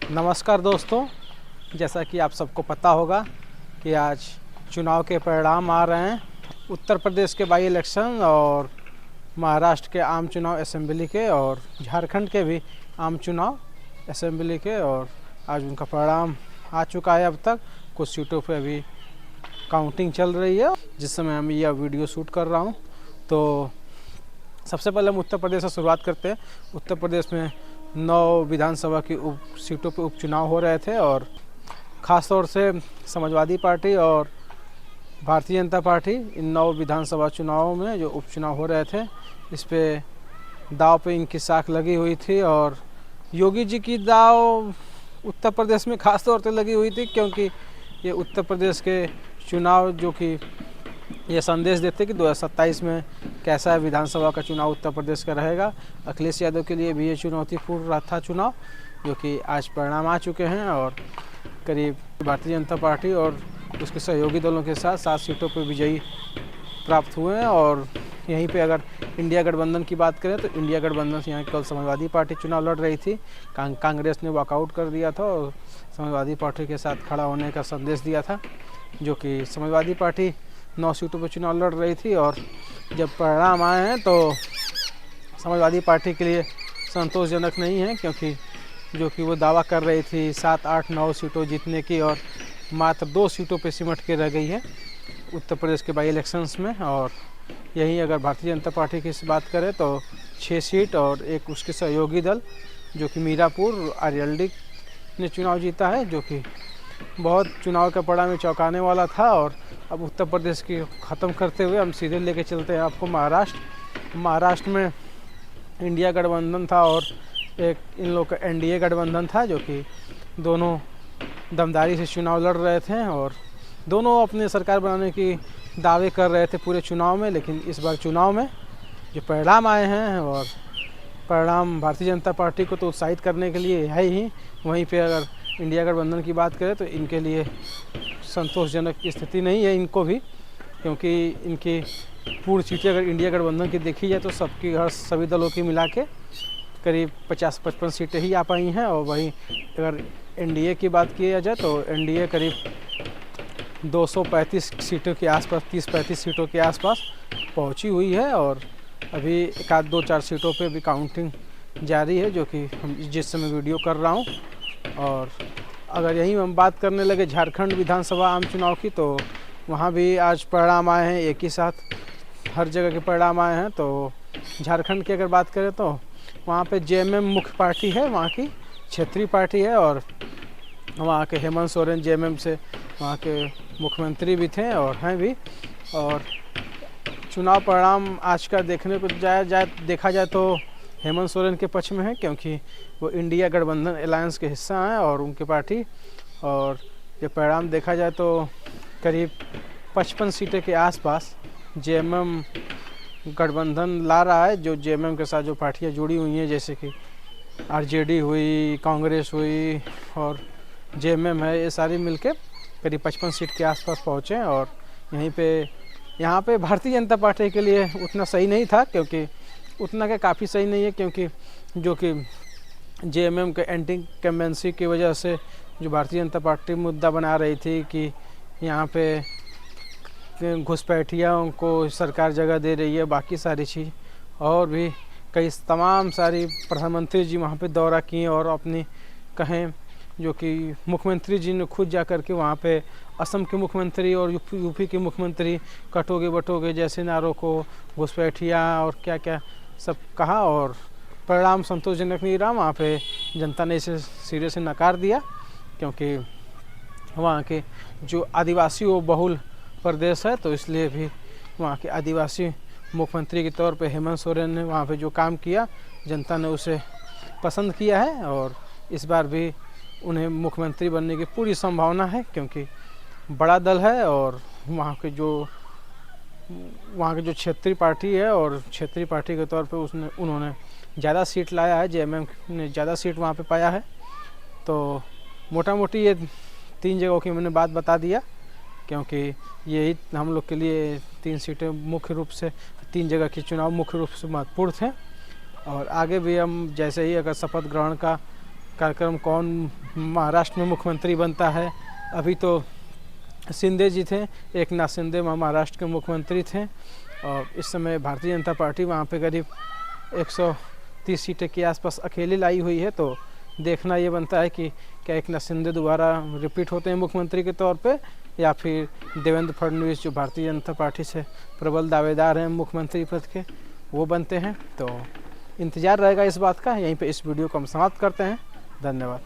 नमस्कार दोस्तों, जैसा कि आप सबको पता होगा कि आज चुनाव के परिणाम आ रहे हैं। उत्तर प्रदेश के बाई इलेक्शन और महाराष्ट्र के आम चुनाव असेंबली के और झारखंड के भी आम चुनाव असेंबली के, और आज उनका परिणाम आ चुका है। अब तक कुछ सीटों पे अभी काउंटिंग चल रही है जिस समय मैं यह वीडियो शूट कर रहा हूँ। तो सबसे पहले हम उत्तर प्रदेश से शुरुआत करते हैं। उत्तर प्रदेश में 9 विधानसभा की सीटों पर उपचुनाव हो रहे थे और ख़ास तौर से समाजवादी पार्टी और भारतीय जनता पार्टी इन 9 विधानसभा चुनावों में जो उपचुनाव हो रहे थे, इस पे दाव पे इनकी साख लगी हुई थी। और योगी जी की दाव उत्तर प्रदेश में ख़ास तौर से लगी हुई थी, क्योंकि ये उत्तर प्रदेश के चुनाव जो कि ये संदेश देते कि 2027 में कैसा विधानसभा का चुनाव उत्तर प्रदेश का रहेगा। अखिलेश यादव के लिए भी ये चुनौतीपूर्ण था चुनाव, जो कि आज परिणाम आ चुके हैं और करीब भारतीय जनता पार्टी और उसके सहयोगी दलों के साथ 7 सीटों पर विजयी प्राप्त हुए हैं। और यहीं पे अगर इंडिया गठबंधन की बात करें तो इंडिया गठबंधन से यहाँ कल समाजवादी पार्टी चुनाव लड़ रही थी। कांग्रेस ने वॉकआउट कर दिया था और समाजवादी पार्टी के साथ खड़ा होने का संदेश दिया था, जो कि समाजवादी पार्टी 9 सीटों पर चुनाव लड़ रही थी। और जब परिणाम आए हैं तो समाजवादी पार्टी के लिए संतोषजनक नहीं है, क्योंकि जो कि वो दावा कर रही थी 7, 8, 9 सीटों जीतने की, और मात्र 2 सीटों पे सिमट के रह गई है उत्तर प्रदेश के बाई इलेक्शंस में। और यहीं अगर भारतीय जनता पार्टी की बात करें तो 6 सीट और एक उसके सहयोगी दल जो कि मीरापुर आरएलडी ने चुनाव जीता है, जो कि बहुत चुनाव का परिणाम में चौंकाने वाला था। और अब उत्तर प्रदेश की ख़त्म करते हुए हम सीधे लेके चलते हैं आपको महाराष्ट्र में इंडिया गठबंधन था और एक इन लोग का एनडीए गठबंधन था, जो कि दोनों दमदारी से चुनाव लड़ रहे थे और दोनों अपने सरकार बनाने की दावे कर रहे थे पूरे चुनाव में। लेकिन इस बार चुनाव में जो परिणाम आए हैं, और परिणाम भारतीय जनता पार्टी को तो उत्साहित करने के लिए है ही, वहीं पे अगर इंडिया गठबंधन की बात करें तो इनके लिए संतोषजनक स्थिति नहीं है इनको भी, क्योंकि इनकी पूर्ण सीटें अगर इंडिया गठबंधन की देखी जाए तो सभी दलों की मिला के करीब 50-55 सीटें ही आ पाई हैं। और वहीं अगर एनडीए की बात किया जाए तो एनडीए करीब 235 सीटों के आसपास, 30-35 सीटों के आसपास पहुंची हुई है। और अभी 1-2-4 सीटों पे भी काउंटिंग जारी है, जो कि हम जिस समय वीडियो कर रहा हूँ। और अगर यहीं हम बात करने लगे झारखंड विधानसभा आम चुनाव की, तो वहाँ भी आज परिणाम आए हैं, एक ही साथ हर जगह के परिणाम आए हैं। तो झारखंड की अगर बात करें तो वहाँ पे जेएमएम मुख्य पार्टी है, वहाँ की क्षेत्रीय पार्टी है, और वहाँ के हेमंत सोरेन जेएमएम से वहाँ के मुख्यमंत्री भी थे और हैं भी। और चुनाव परिणाम आज का देखने को देखा जाए तो हेमंत सोरेन के पक्ष में है, क्योंकि वो इंडिया गठबंधन अलायंस के हिस्सा हैं और उनकी पार्टी। और ये परिणाम देखा जाए तो करीब 55 सीटें के आसपास जेएमएम गठबंधन ला रहा है। जो जेएमएम के साथ जो पार्टियां जुड़ी हुई हैं, जैसे कि आरजेडी हुई, कांग्रेस हुई और जेएमएम है, ये सारी मिलके करीब 55 सीट के आसपास पहुँचे। और यहाँ पे भारतीय जनता पार्टी के लिए उतना सही नहीं था, क्योंकि उतना का काफ़ी सही नहीं है, क्योंकि जो कि जेएमएम के एंटी इनकम्बेंसी की वजह से जो भारतीय जनता पार्टी मुद्दा बना रही थी कि यहाँ पे घुसपैठियों को सरकार जगह दे रही है, बाकी सारी चीज़ और भी कई तमाम सारी प्रधानमंत्री जी वहाँ पे दौरा किए और अपनी कहें जो कि मुख्यमंत्री जी ने खुद जा कर के वहाँ पे असम के मुख्यमंत्री और यूपी के मुख्यमंत्री कटोगे बटोगे जैसे नारों को, घुसपैठिया और क्या क्या सब कहा, और परिणाम संतोषजनक नहीं रहा। वहाँ पे जनता ने इसे सिरे से नकार दिया, क्योंकि वहाँ के जो आदिवासी बहुल प्रदेश है, तो इसलिए भी वहाँ के आदिवासी मुख्यमंत्री के तौर पे हेमंत सोरेन ने वहाँ पे जो काम किया, जनता ने उसे पसंद किया है। और इस बार भी उन्हें मुख्यमंत्री बनने की पूरी संभावना है, क्योंकि बड़ा दल है और वहाँ के जो क्षेत्रीय पार्टी है, और क्षेत्रीय पार्टी के तौर पे उन्होंने ज़्यादा सीट लाया है, जेएमएम ने ज़्यादा सीट वहाँ पे पाया है। तो मोटा मोटी ये 3 जगहों की मैंने बात बता दिया, क्योंकि यही हम लोग के लिए 3 सीटें मुख्य रूप से 3 जगह के चुनाव मुख्य रूप से महत्वपूर्ण थे। और आगे भी हम जैसे ही अगर शपथ ग्रहण का कार्यक्रम कौन महाराष्ट्र में मुख्यमंत्री बनता है। अभी तो शिंदे जी थे, एकनाथ शिंदे महाराष्ट्र के मुख्यमंत्री थे और इस समय भारतीय जनता पार्टी वहाँ पे करीब 130 सीटें के आसपास अकेले लाई हुई है। तो देखना ये बनता है कि क्या एकनाथ शिंदे दोबारा रिपीट होते हैं मुख्यमंत्री के तौर पे या फिर देवेंद्र फडणवीस जो भारतीय जनता पार्टी से प्रबल दावेदार हैं मुख्यमंत्री पद के, वो बनते हैं। तो इंतज़ार रहेगा इस बात का। यहीं पे इस वीडियो को हम समाप्त करते हैं। धन्यवाद।